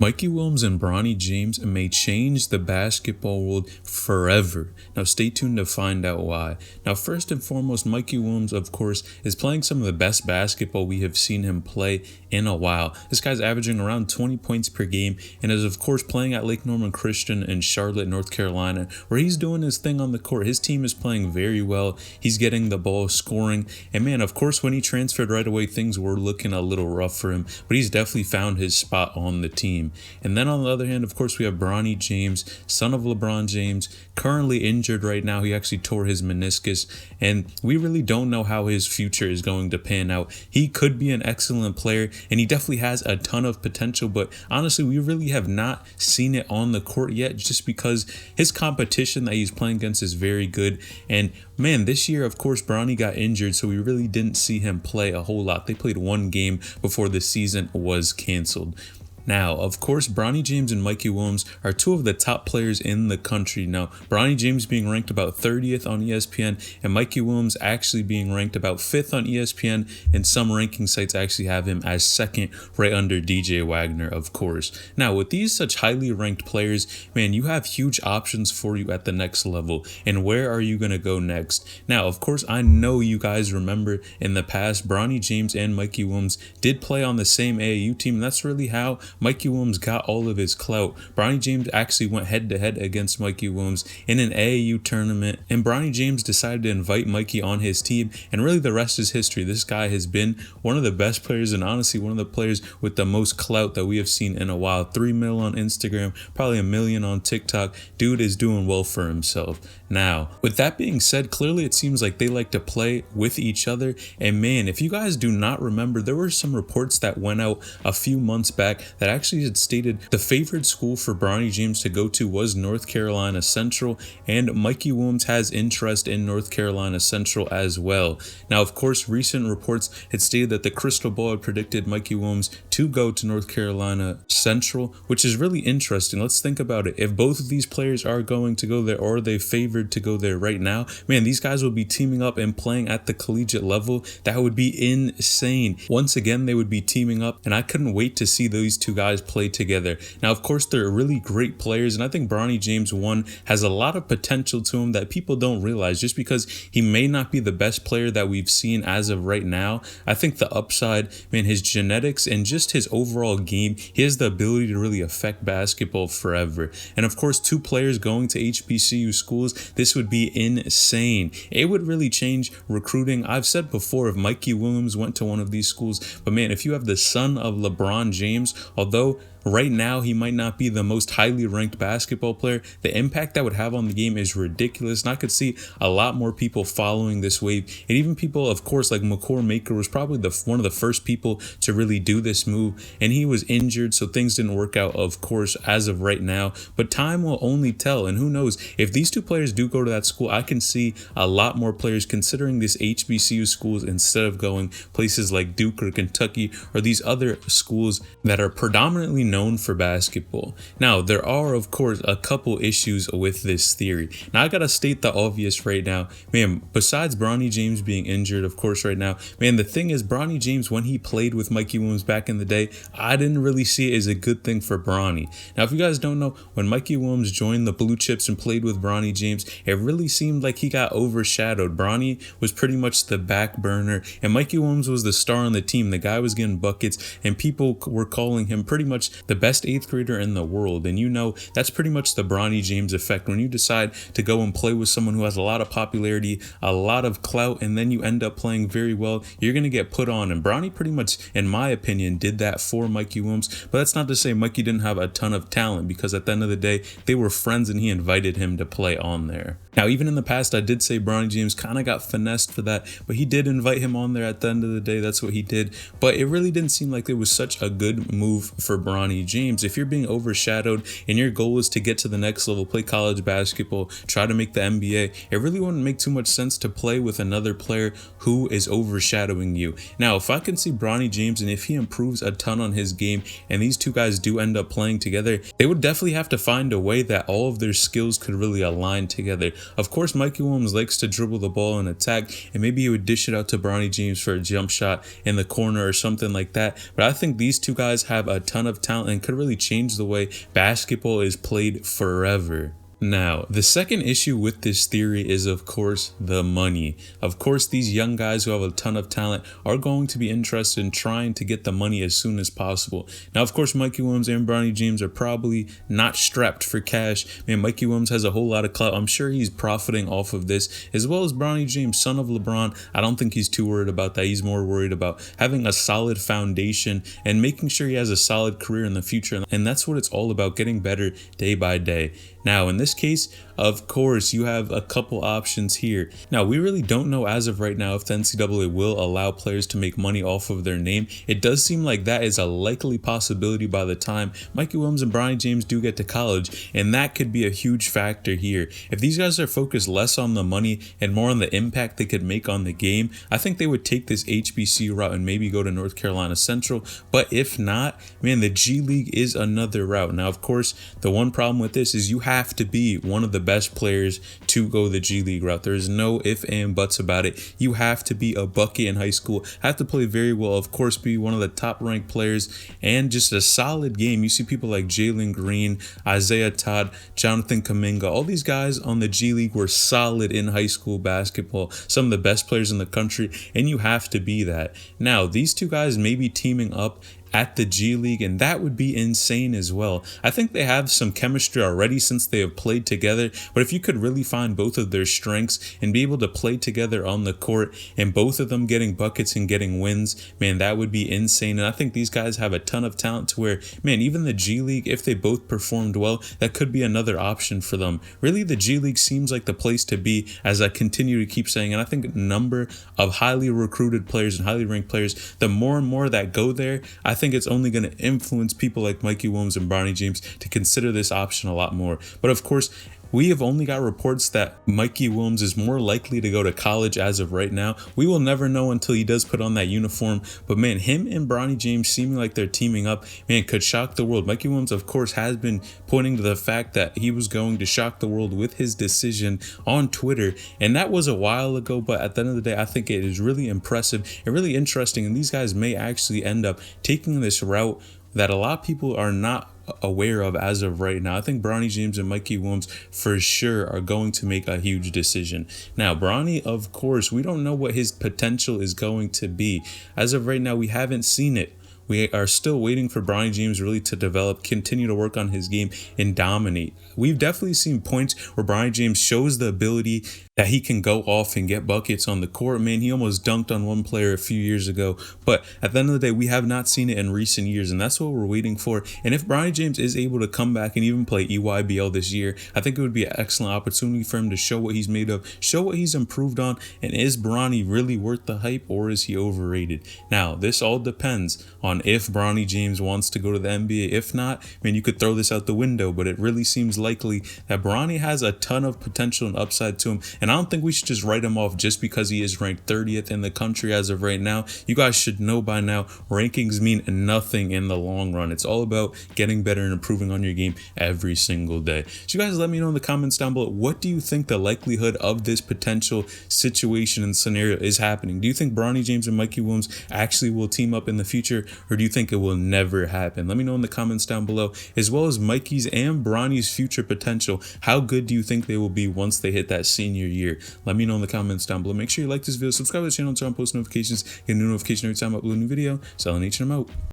Mikey Williams and Bronny James may change the basketball world forever. Now stay tuned to find out why. Now first and foremost, Mikey Williams, of course, is playing some of the best basketball we have seen him play in a while. This guy's averaging around 20 points per game and is of course playing at Lake Norman Christian in Charlotte, North Carolina, where he's doing his thing on the court. His team is playing very well. He's getting the ball, scoring, and man, of course, when he transferred right away, things were looking a little rough for him, but he's definitely found his spot on the team. And then on the other hand, of course, we have Bronny James, son of LeBron James, currently injured right now. He actually tore his meniscus, and we really don't know how his future is going to pan out. He could be an excellent player, and he definitely has a ton of potential, but honestly, we really have not seen it on the court yet, just because his competition that he's playing against is very good. And man, this year, of course, Bronny got injured, so we really didn't see him play a whole lot. They played one game before the season was canceled. Now, of course, Bronny James and Mikey Williams are two of the top players in the country. Now, Bronny James being ranked about 30th on ESPN and Mikey Williams actually being ranked about 5th on ESPN, and some ranking sites actually have him as second, right under DJ Wagner, of course. Now, with these such highly ranked players, man, you have huge options for you at the next level. And where are you going to go next? Now, of course, I know you guys remember in the past, Bronny James and Mikey Williams did play on the same AAU team, and that's really how Mikey Williams got all of his clout. Bronny James actually went head-to-head against Mikey Williams in an AAU tournament, and Bronny James decided to invite Mikey on his team, and really the rest is history. This guy has been one of the best players, and honestly one of the players with the most clout that we have seen in a while. 3 mil on Instagram, probably 1 million on TikTok. Dude is doing well for himself. Now, with that being said, clearly it seems like they like to play with each other, and man, if you guys do not remember, there were some reports that went out a few months back that actually had stated the favorite school for Bronny James to go to was North Carolina Central, and Mikey Williams has interest in North Carolina Central as well. Now, of course, recent reports had stated that the crystal ball had predicted Mikey Williams to go to North Carolina Central, which is really interesting. Let's think about it. If both of these players are going to go there, or are they favored to go there right now, man, these guys will be teaming up and playing at the collegiate level. That would be insane. Once again, they would be teaming up, and I couldn't wait to see these two guys play together. Now, of course, they're really great players, and I think Bronny James, one, has a lot of potential to him that people don't realize. Just because he may not be the best player that we've seen as of right now, I think the upside, man, his genetics and just his overall game, he has the ability to really affect basketball forever. And of course, two players going to HBCU schools, this would be insane. It would really change recruiting. I've said before, if Mikey Williams went to one of these schools, but man, if you have the son of LeBron James, although right now he might not be the most highly ranked basketball player, the impact that would have on the game is ridiculous, and I could see a lot more people following this wave. And even people, of course, like McCord Maker was probably one of the first people to really do this move, and he was injured, so things didn't work out, of course, as of right now, but time will only tell. And who knows, if these two players do go to that school, I can see a lot more players considering these HBCU schools instead of going places like Duke or Kentucky or these other schools that are predominantly known for basketball. Now, there are, of course, a couple issues with this theory. Now, I gotta state the obvious right now, man, besides Bronny James being injured, of course, right now, man, the thing is, Bronny James, when he played with Mikey Williams back in the day, I didn't really see it as a good thing for Bronny. Now, if you guys don't know, when Mikey Williams joined the Blue Chips and played with Bronny James, it really seemed like he got overshadowed. Bronny was pretty much the back burner, and Mikey Williams was the star on the team. The guy was getting buckets, and people were calling him pretty much the best 8th grader in the world. And you know, that's pretty much the Bronny James effect. When you decide to go and play with someone who has a lot of popularity, a lot of clout, and then you end up playing very well, you're going to get put on. And Bronny pretty much, in my opinion, did that for Mikey Williams. But that's not to say Mikey didn't have a ton of talent, because at the end of the day, they were friends and he invited him to play on there. Now, even in the past, I did say Bronny James kind of got finessed for that, but he did invite him on there at the end of the day. That's what he did. But it really didn't seem like it was such a good move for Bronny James. If you're being overshadowed and your goal is to get to the next level, play college basketball, try to make the NBA, it really wouldn't make too much sense to play with another player who is overshadowing you. Now, if I can see Bronny James, and if he improves a ton on his game, and these two guys do end up playing together, they would definitely have to find a way that all of their skills could really align together. Of course, Mikey Williams likes to dribble the ball and attack, and maybe he would dish it out to Bronny James for a jump shot in the corner or something like that. But I think these two guys have a ton of talent talent and could really change the way basketball is played forever. Now, the second issue with this theory is, of course, the money. Of course, these young guys who have a ton of talent are going to be interested in trying to get the money as soon as possible. Now, of course, Mikey Williams and Bronny James are probably not strapped for cash. Man, Mikey Williams has a whole lot of clout. I'm sure he's profiting off of this, as well as Bronny James, son of LeBron. I don't think he's too worried about that. He's more worried about having a solid foundation and making sure he has a solid career in the future. And that's what it's all about, getting better day by day. Now, in this case, of course, you have a couple options here. Now, we really don't know as of right now if the NCAA will allow players to make money off of their name. It does seem like that is a likely possibility by the time Mikey Williams and Bronny James do get to college, and that could be a huge factor here. If these guys are focused less on the money and more on the impact they could make on the game, I think they would take this HBCU route and maybe go to North Carolina Central. But if not, man, the G League is another route. Now, of course, the one problem with this is you have to be one of the best players to go the G League route. There's no ifs and buts about it. You have to be a bucket in high school, have to play very well, of course, be one of the top ranked players, and just a solid game. You see people like Jalen Green, Isaiah Todd, Jonathan Kuminga, all these guys on the G League were solid in high school basketball, some of the best players in the country, and you have to be that. Now, these two guys may be teaming up at the G League, and that would be insane as well. I think they have some chemistry already since they have played together, but if you could really find both of their strengths and be able to play together on the court and both of them getting buckets and getting wins, man, that would be insane. And I think these guys have a ton of talent to where, man, even the G League, if they both performed well, that could be another option for them. Really, the G League seems like the place to be, as I continue to keep saying, and I think a number of highly recruited players and highly ranked players, the more and more that go there, I think it's only going to influence people like Mikey Williams and Bronny James to consider this option a lot more. But of course, we have only got reports that Mikey Williams is more likely to go to college as of right now. We will never know until he does put on that uniform. But man, him and Bronny James seeming like they're teaming up, man, could shock the world. Mikey Williams, of course, has been pointing to the fact that he was going to shock the world with his decision on Twitter. And that was a while ago, but at the end of the day, I think it is really impressive and really interesting. And these guys may actually end up taking this route that a lot of people are not aware of as of right now. I think Bronny James and Mikey Williams for sure are going to make a huge decision. Now, Bronny, of course, we don't know what his potential is going to be. As of right now, we haven't seen it. We are still waiting for Bronny James really to develop, continue to work on his game, and dominate. We've definitely seen points where Bronny James shows the ability that he can go off and get buckets on the court. Man, he almost dunked on one player a few years ago. But at the end of the day, we have not seen it in recent years, and that's what we're waiting for. And if Bronny James is able to come back and even play EYBL this year, I think it would be an excellent opportunity for him to show what he's made of, show what he's improved on, and is Bronny really worth the hype, or is he overrated? Now, this all depends on if Bronny James wants to go to the NBA. If not, man, you could throw this out the window, but it really seems likely that Bronny has a ton of potential and upside to him, and I don't think we should just write him off just because he is ranked 30th in the country as of right now. You guys should know by now, rankings mean nothing in the long run. It's all about getting better and improving on your game every single day. So you guys let me know in the comments down below, what do you think the likelihood of this potential situation and scenario is happening? Do you think Bronny James and Mikey Williams actually will team up in the future, or do you think it will never happen? Let me know in the comments down below, as well as Mikey's and Bronny's future potential. How good do you think they will be once they hit that senior year? Let me know in the comments down below. Make sure you like this video, subscribe to the channel, turn on post notifications, get a new notification every time I upload a new video. Selling H and I'm out.